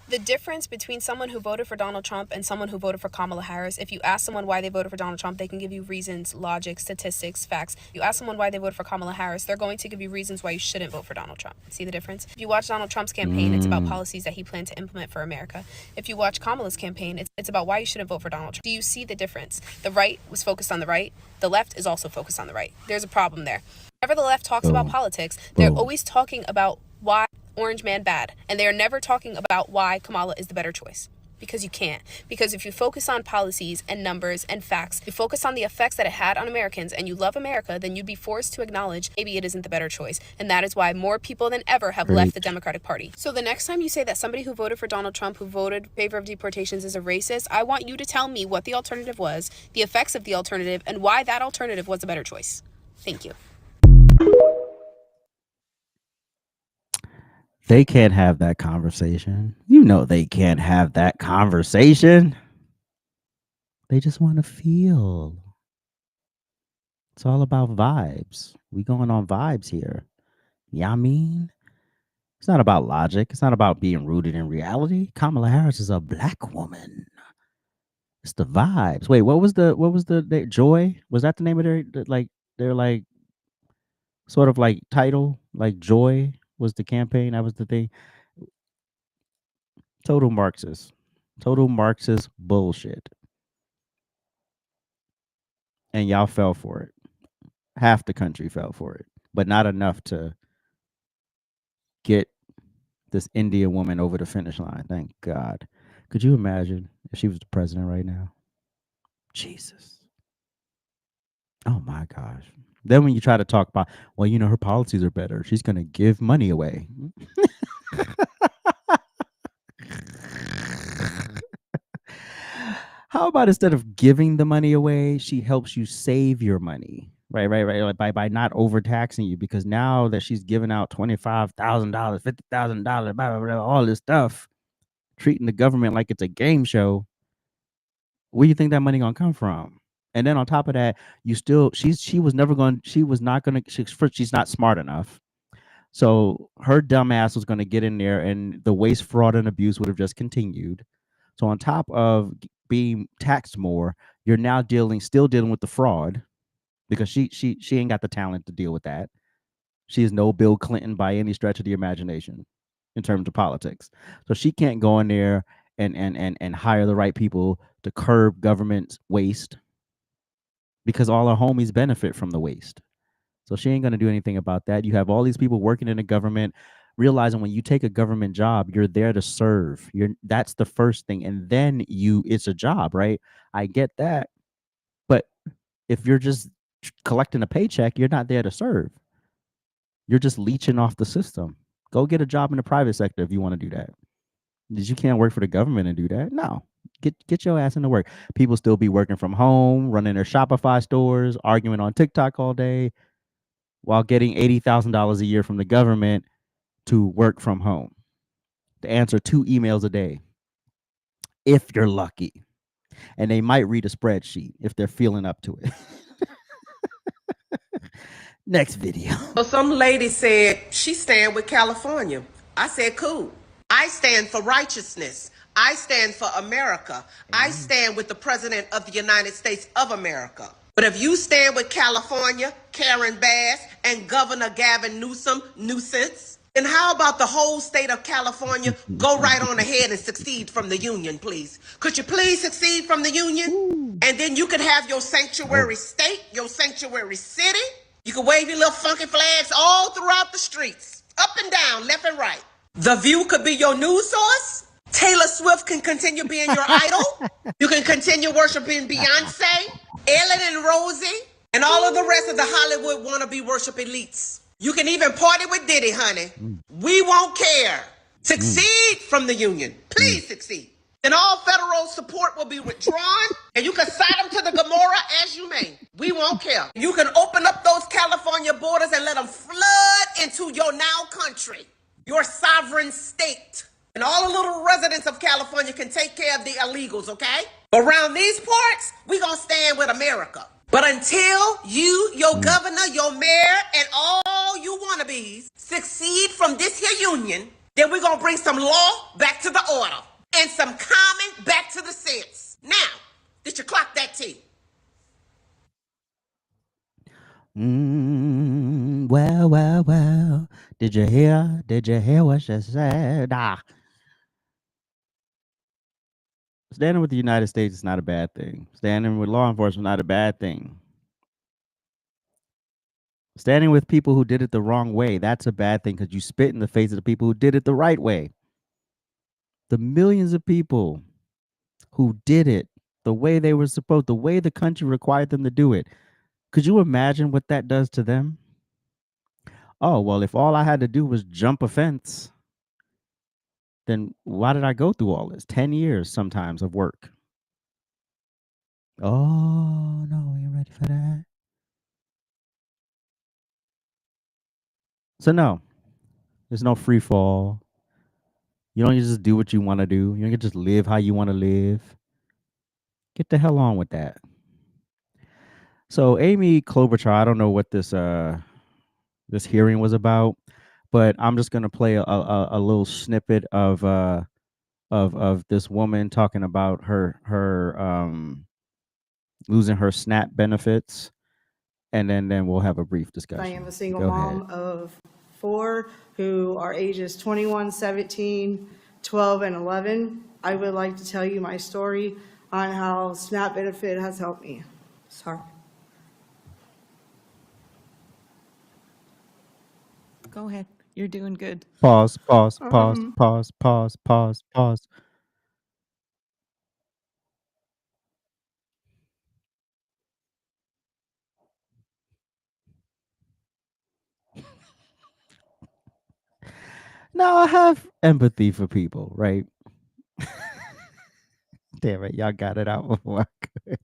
The difference between someone who voted for Donald Trump and someone who voted for Kamala Harris, if you ask someone why they voted for Donald Trump, they can give you reasons, logic, statistics, facts. If you ask someone why they voted for Kamala Harris, they're going to give you reasons why you shouldn't vote for Donald Trump. See the difference? If you watch Donald Trump's campaign, it's about policies that he planned to implement for America. If you watch Kamala's campaign, it's about why you shouldn't vote for Donald Trump. Do you see the difference? The right was focused on the right. The left is also focused on the right. There's a problem there. Whenever the left talks about politics, they're always talking about why Orange Man bad, and they are never talking about why Kamala is the better choice. Because you can't. Because if you focus on policies and numbers and facts, you focus on the effects that it had on Americans, and you love America, then you'd be forced to acknowledge maybe it isn't the better choice. And that is why more people than ever have left the Democratic Party. So the next time you say that somebody who voted for Donald Trump, who voted in favor of deportations, is a racist, I want you to tell me what the alternative was, the effects of the alternative, and why that alternative was a better choice. Thank you. They can't have that conversation. You know they can't have that conversation. They just want to feel. It's all about vibes. We going on vibes here. Yeah, I mean, it's not about logic. It's not about being rooted in reality. Kamala Harris is a black woman. It's the vibes. Wait, what was the Joy? Was that the name of their like sort of like title? Like Joy was the campaign. That was the thing. Total Marxist bullshit. And y'all fell for it. Half the country fell for it, but not enough to get this Indian woman over the finish line. Thank God. Could you imagine if she was the president right now? Jesus. Oh my gosh. Then when you try to talk about, well, you know, her policies are better, she's going to give money away. How about instead of giving the money away, she helps you save your money? Right. Like by not overtaxing you, because now that she's giving out $25,000, $50,000, blah, blah, blah, all this stuff, treating the government like it's a game show, where do you think that money gonna come from? And then on top of that, she's not smart enough. So her dumb ass was going to get in there, and the waste, fraud, and abuse would have just continued. So on top of being taxed more, you're now still dealing with the fraud, because she ain't got the talent to deal with that. She is no Bill Clinton by any stretch of the imagination in terms of politics. So she can't go in there and hire the right people to curb government waste, because all our homies benefit from the waste. So she ain't going to do anything about that. You have all these people working in the government, realizing when you take a government job, you're there to serve. That's the first thing. And then it's a job, right? I get that. But if you're just collecting a paycheck, you're not there to serve. You're just leeching off the system. Go get a job in the private sector if you want to do that. You can't work for the government and do that. No. Get your ass into work. People still be working from home, running their Shopify stores, arguing on TikTok all day. while getting $80,000 a year from the government to work from home, to answer 2 emails a day, if you're lucky. And they might read a spreadsheet if they're feeling up to it. Next video. So some lady said she stand with California. I said, cool. I stand for righteousness. I stand for America. I stand with the President of the United States of America. But if you stand with California, Karen Bass, and Governor Gavin Newsom, nuisance, then how about the whole state of California go right on ahead and succeed from the union, please? Could you please succeed from the union? And then you could have your sanctuary state, your sanctuary city. You can wave your little funky flags all throughout the streets, up and down, left and right. The View could be your news source. Taylor Swift can continue being your idol. You can continue worshiping Beyonce, Ellen and Rosie, and all of the rest of the Hollywood wannabe worship elites. You can even party with Diddy, honey. We won't care. Succeed from the union. Please succeed. Then all federal support will be withdrawn, and you can side them to the Gomorrah as you may. We won't care. You can open up those California borders and let them flood into your now country, your sovereign state. And all the little residents of California can take care of the illegals, okay? Around these parts, we gonna stand with America. But until you, your governor, your mayor, and all you wannabes succeed from this here union, then we're gonna bring some law back to the order and some common back to the sense. Now, did you clock that T? Well. Did you hear? Did you hear what she said? Standing with the United States is not a bad thing. Standing with law enforcement is not a bad thing. Standing with people who did it the wrong way, that's a bad thing because you spit in the face of the people who did it the right way. The millions of people who did it the way they were supposed, the way the country required them to do it. Could you imagine what that does to them? Oh, well, if all I had to do was jump a fence, then why did I go through all this? 10 years sometimes of work. Oh, no, you ready for that? So no, there's no free fall. You don't just do what you want to do. You don't just live how you want to live. Get the hell on with that. So Amy Klobuchar, I don't know what this this hearing was about, but I'm just gonna play a little snippet of this woman talking about her losing her SNAP benefits, and then we'll have a brief discussion. I am a single mom of 4 who are ages 21, 17, 12, and 11. I would like to tell you my story on how SNAP benefit has helped me. Sorry. Go ahead. You're doing good. Pause. Now I have empathy for people, right? Damn it, y'all got it out before I could.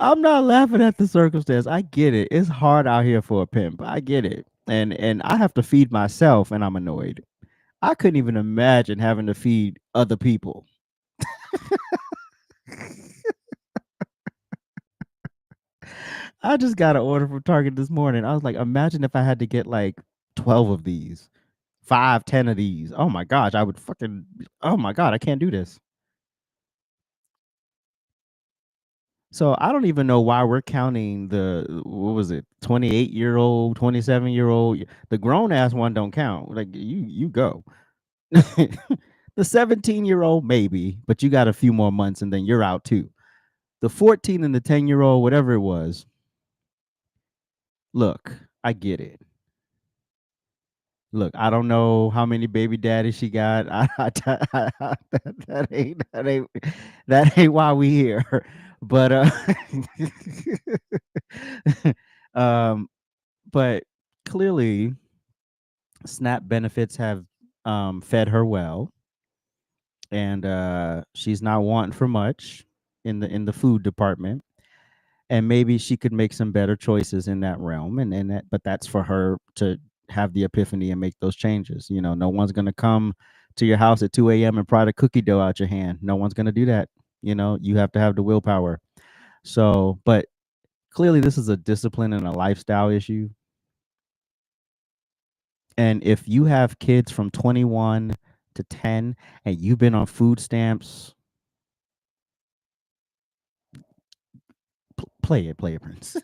I'm not laughing at the circumstance. I get it. It's hard out here for a pimp. I get it. And I have to feed myself and I'm annoyed. I couldn't even imagine having to feed other people. I just got an order from Target this morning. I was like, imagine if I had to get like 12 of these, 5, 10 of these. Oh my gosh, I would fucking, oh my God, I can't do this. So I don't even know why we're counting the, what was it, 28-year-old, 27-year-old. The grown ass one don't count. Like you go. The 17-year-old maybe, but you got a few more months and then you're out too. The 14 and the 10-year-old, whatever it was. Look, I get it. Look, I don't know how many baby daddies she got. That ain't why we here. But but clearly SNAP benefits have fed her well, and she's not wanting for much in the food department. And maybe she could make some better choices in that realm, and that, but that's for her to have the epiphany and make those changes. You know, no one's gonna come to your house at 2 a.m. and pry the cookie dough out your hand. No one's gonna do that. You know, you have to have the willpower. So, but clearly this is a discipline and a lifestyle issue. And if you have kids from 21 to 10 and you've been on food stamps, play it, Prince.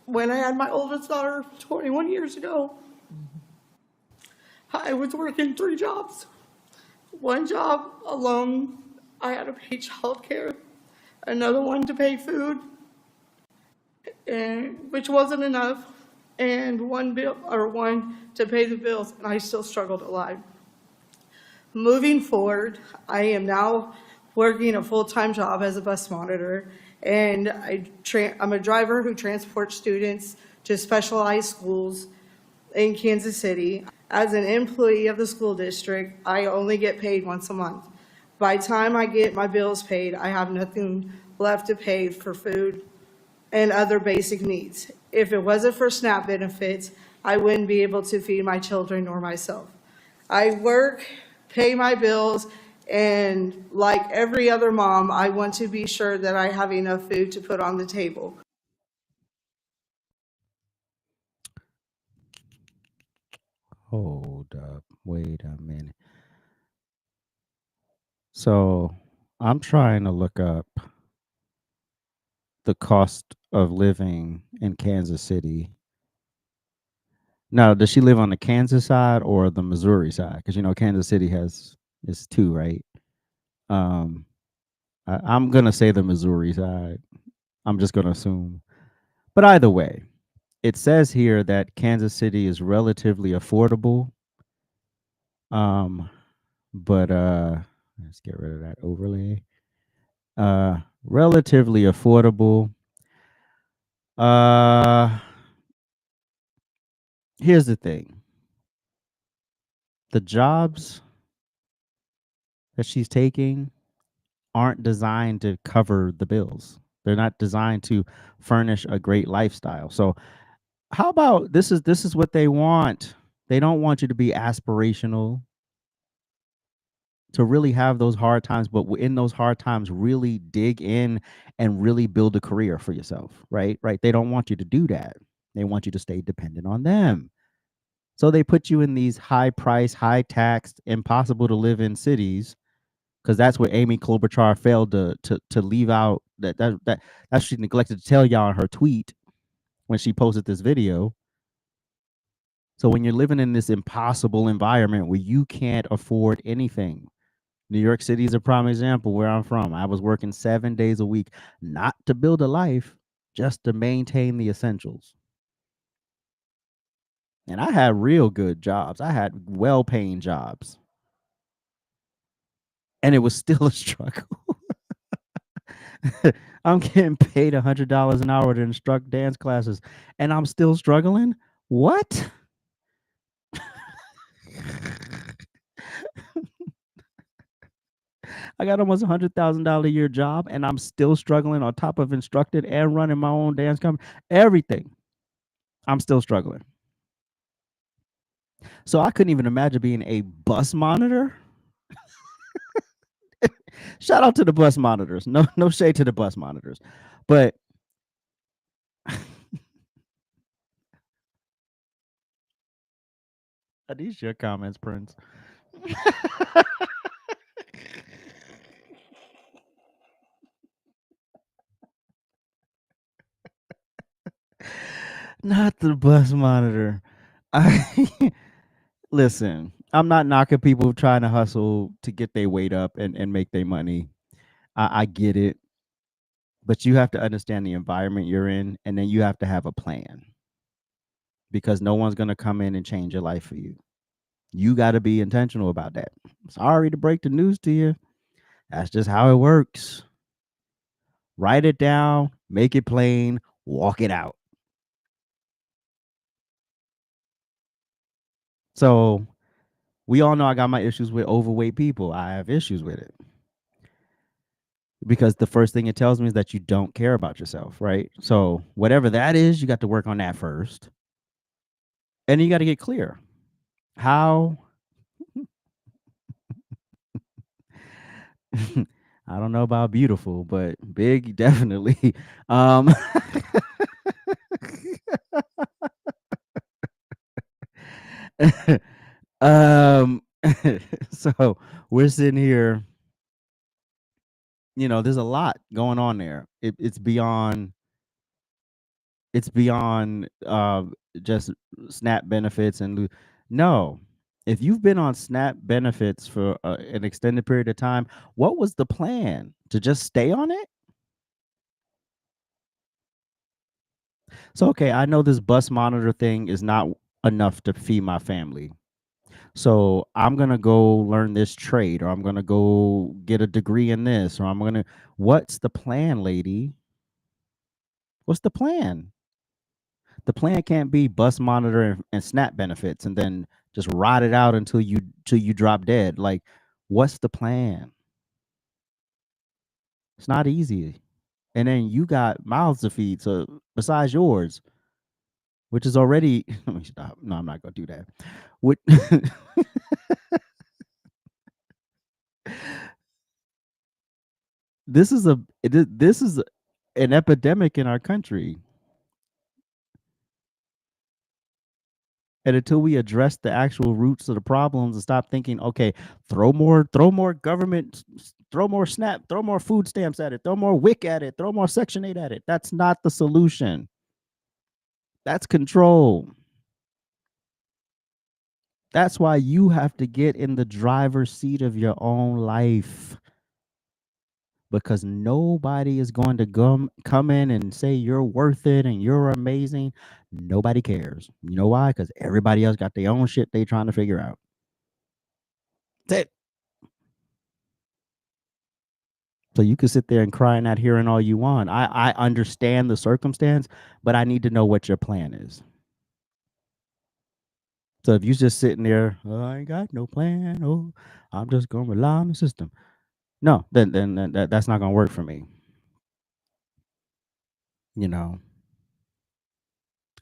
When I had my oldest daughter 21 years ago, I was working 3 jobs. One job alone, I had to pay childcare. Another one to pay food, and which wasn't enough, and one to pay the bills, and I still struggled a lot. Moving forward, I am now working a full-time job as a bus monitor, and I'm a driver who transports students to specialized schools in Kansas City. As an employee of the school district, I only get paid once a month. By the time I get my bills paid, I have nothing left to pay for food and other basic needs. If it wasn't for SNAP benefits, I wouldn't be able to feed my children or myself. I work, pay my bills, and like every other mom, I want to be sure that I have enough food to put on the table. Hold up. Wait a minute. So I'm trying to look up the cost of living in Kansas City. Now, does she live on the Kansas side or the Missouri side? Because you know Kansas City is 2, right? I'm gonna say the Missouri side. I'm just gonna assume. But either way, it says here that Kansas City is relatively affordable. But let's get rid of that overlay. Relatively affordable. Here's the thing. The jobs that she's taking aren't designed to cover the bills. They're not designed to furnish a great lifestyle. So how about this is what they want. They don't want you to be aspirational, to really have those hard times, but in those hard times really dig in and really build a career for yourself, right? Right. They don't want you to do that. They want you to stay dependent on them. So they put you in these high price, high taxed, impossible to live in cities, because that's where Amy Klobuchar failed to leave out that she neglected to tell y'all in her tweet when she posted this video. So when you're living in this impossible environment where you can't afford anything, New York City is a prime example where I'm from. I was working 7 days a week, not to build a life, just to maintain the essentials. And I had real good jobs. I had well-paying jobs. And it was still a struggle. I'm getting paid $100 an hour to instruct dance classes, and I'm still struggling? What? I got almost $100,000 a year job, and I'm still struggling on top of instructed and running my own dance company. Everything. I'm still struggling. So I couldn't even imagine being a bus monitor. Shout out to the bus monitors. No shade to the bus monitors. But are these your comments, Prince? Not the bus monitor. I listen, I'm not knocking people trying to hustle to get their weight up and make their money. I get it. But you have to understand the environment you're in, and then you have to have a plan, because no one's going to come in and change your life for you. You got to be intentional about that. Sorry to break the news to you. That's just how it works. Write it down, make it plain, walk it out. So we all know I got my issues with overweight people. I have issues with it because the first thing it tells me is that you don't care about yourself, right? So whatever that is, you got to work on that first. And you got to get clear. How I don't know about beautiful, but big definitely. Um um so we're sitting here, there's a lot going on there. It's beyond just SNAP benefits no. If you've been on SNAP benefits for an extended period of time, what was the plan? To just stay on it? So okay, I know this bus monitor thing is not enough to feed my family. So I'm gonna go learn this trade, or I'm gonna go get a degree in this, or what's the plan, lady? What's the plan? The plan can't be bus monitor and SNAP benefits and then just ride it out until you drop dead. Like, what's the plan? It's not easy. And then you got mouths to feed, so besides yours, which is already let me stop. No, I'm not gonna do that. What this is an epidemic in our country. And until we address the actual roots of the problems and stop thinking, okay, throw more government, throw more SNAP, throw more food stamps at it, throw more WIC at it, throw more Section 8 at it. That's not the solution. That's control. That's why you have to get in the driver's seat of your own life. Because nobody is going to come in and say you're worth it and you're amazing. Nobody cares. You know why? Because everybody else got their own shit they trying to figure out. That's it. So you can sit there and cry and not hearing all you want. I understand the circumstance, but I need to know what your plan is. So if you're just sitting there, oh, I ain't got no plan. Oh, I'm just gonna rely on the system. No, then that's not gonna work for me. You know,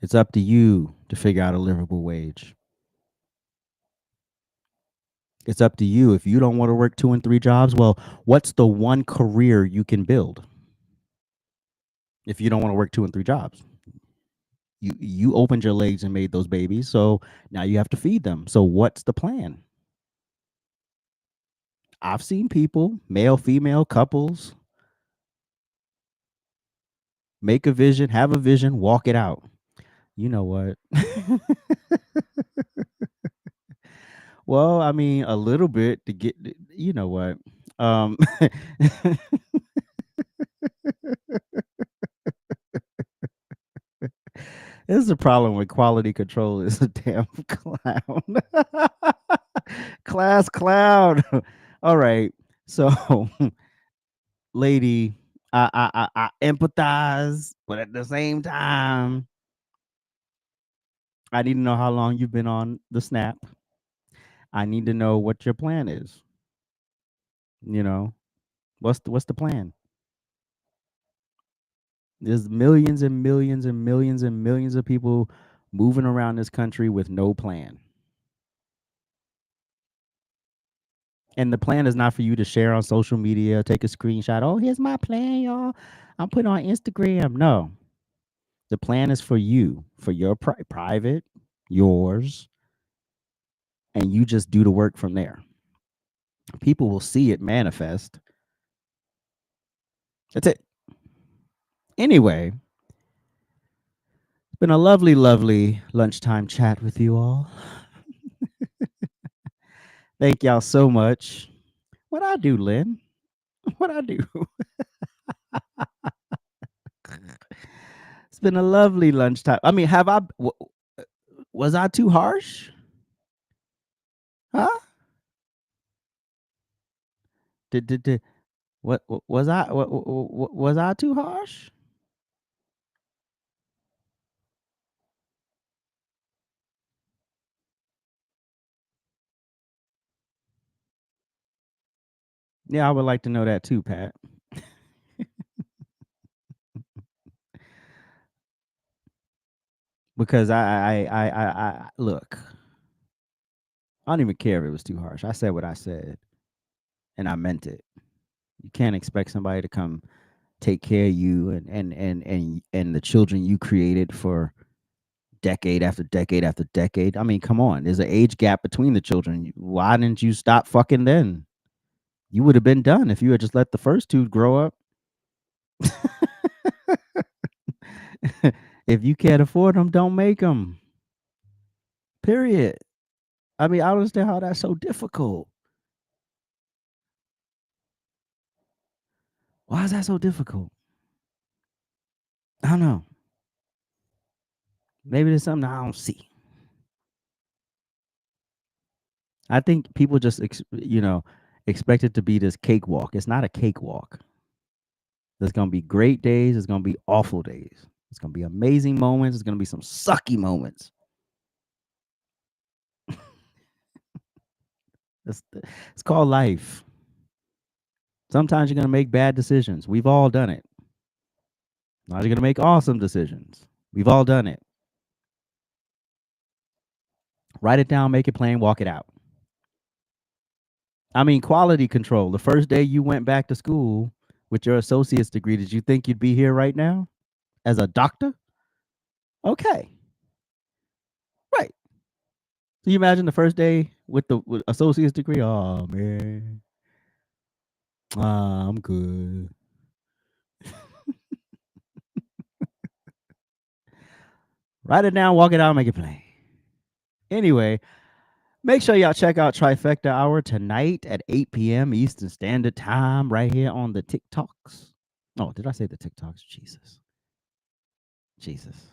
it's up to you to figure out a livable wage. It's up to you. If you don't want to work 2 and 3 jobs, well, what's the one career you can build? If you don't want to work 2 and 3 jobs, you opened your legs and made those babies, so now you have to feed them. So what's the plan? I've seen people, male, female couples, make a vision, have a vision, walk it out. You know what? Well, I mean, a little bit to get, you know what? Um, this is a problem with quality control is a damn clown. Class clown. All right. So, lady, I empathize, but at the same time, I need to know how long you've been on the snap. I need to know what your plan is. You know, what's the plan? There's millions and millions and millions and millions of people moving around this country with no plan. And the plan is not for you to share on social media, take a screenshot. Oh, here's my plan, y'all. I'm putting on Instagram. No. The plan is for you, for your private, yours, and you just do the work from there. People will see it manifest. That's it. Anyway, it's been a lovely, lovely lunchtime chat with you all. Thank y'all so much. What I do, Lynn? What I do? It's been a lovely lunchtime. I mean, was I too harsh? Huh? Did What was I? What was I too harsh? Yeah, I would like to know that too, Pat. Because I look. I don't even care if it was too harsh. I said what I said, and I meant it. You can't expect somebody to come take care of you and the children you created for decade after decade after decade. I mean, come on. There's an age gap between the children. Why didn't you stop fucking then? You would have been done if you had just let the first two grow up. If you can't afford them, don't make them. Period. I mean, I don't understand how that's so difficult. Why is that so difficult? I don't know. Maybe there's something I don't see. I think people just, expect it to be this cakewalk. It's not a cakewalk. There's going to be great days. There's going to be awful days. It's going to be amazing moments. There's going to be some sucky moments. It's called life. Sometimes you're going to make bad decisions. We've all done it. Now you're going to make awesome decisions. We've all done it. Write it down, make it plain, walk it out. I mean, quality control. The first day you went back to school with your associate's degree, did you think you'd be here right now as a doctor? Okay. Right. So you imagine the first day with the associate's degree? Oh, man. I'm good. Write it down, walk it out, make it plain. Anyway, make sure y'all check out Trifecta Hour tonight at 8 p.m. Eastern Standard Time right here on the TikToks. Oh, did I say the TikToks? Jesus.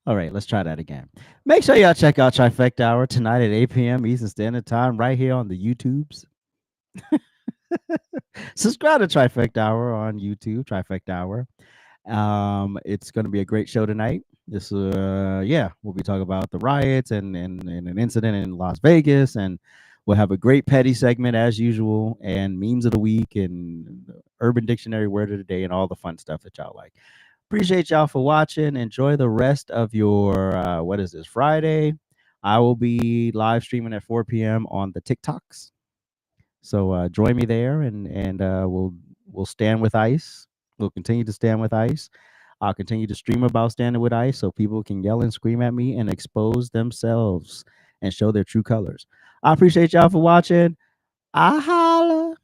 All right, let's try that again. Make sure y'all check out Trifecta Hour tonight at 8 p.m. Eastern Standard Time right here on the YouTubes. Subscribe to Trifecta Hour on YouTube, Trifecta Hour. It's going to be a great show tonight. We'll be talking about the riots and an incident in Las Vegas, and we'll have a great petty segment as usual, and memes of the week, and Urban Dictionary word of the day, and all the fun stuff that y'all like. Appreciate y'all for watching. Enjoy the rest of your Friday. I will be live streaming at 4 p.m. on the TikToks. So join me there, and we'll stand with ICE. We'll continue to stand with ICE. I'll continue to stream about standing with ICE so people can yell and scream at me and expose themselves and show their true colors. I appreciate y'all for watching. I holla.